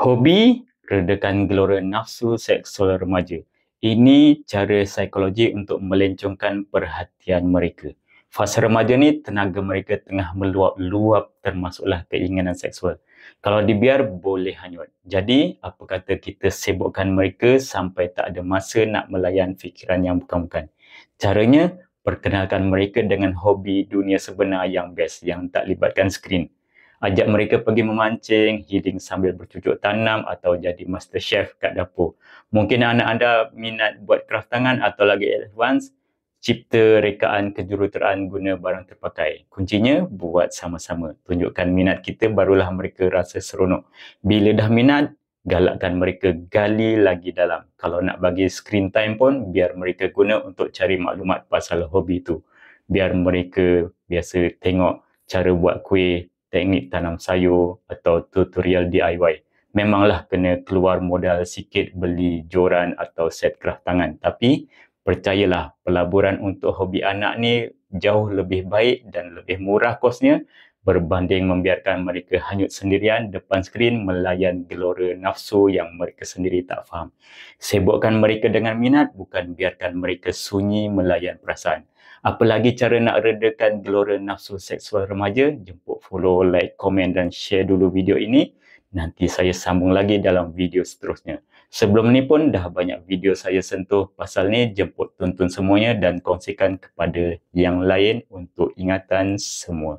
Hobi redakan gelora nafsu seksual remaja. Ini cara psikologi untuk melencongkan perhatian mereka. Fasa remaja ni tenaga mereka tengah meluap-luap termasuklah keinginan seksual. Kalau dibiar boleh hanyut. Jadi apa kata kita sibukkan mereka sampai tak ada masa nak melayan fikiran yang bukan-bukan. Caranya perkenalkan mereka dengan hobi dunia sebenar yang best yang tak libatkan skrin. Ajak mereka pergi memancing, healing sambil bercucuk tanam atau jadi master chef kat dapur. Mungkin anak anda minat buat craft tangan atau lagi advance, cipta rekaan kejuruteraan guna barang terpakai. Kuncinya buat sama-sama. Tunjukkan minat kita barulah mereka rasa seronok. Bila dah minat, galakkan mereka gali lagi dalam. Kalau nak bagi screen time pun, biar mereka guna untuk cari maklumat pasal hobi tu. Biar mereka biasa tengok cara buat kuih, teknik tanam sayur atau tutorial DIY. Memanglah kena keluar modal sikit beli joran atau set craft tangan. Tapi percayalah, pelaburan untuk hobi anak ni jauh lebih baik dan lebih murah kosnya berbanding membiarkan mereka hanyut sendirian depan skrin melayan gelora nafsu yang mereka sendiri tak faham. Sibukkan mereka dengan minat, bukan biarkan mereka sunyi melayan perasaan. Apa lagi cara nak redakan gelora nafsu seksual remaja? Jemput follow, like, komen dan share dulu video ini. Nanti saya sambung lagi dalam video seterusnya. Sebelum ni pun dah banyak video saya sentuh pasal ni. Jemput tonton semuanya dan kongsikan kepada yang lain untuk ingatan semua.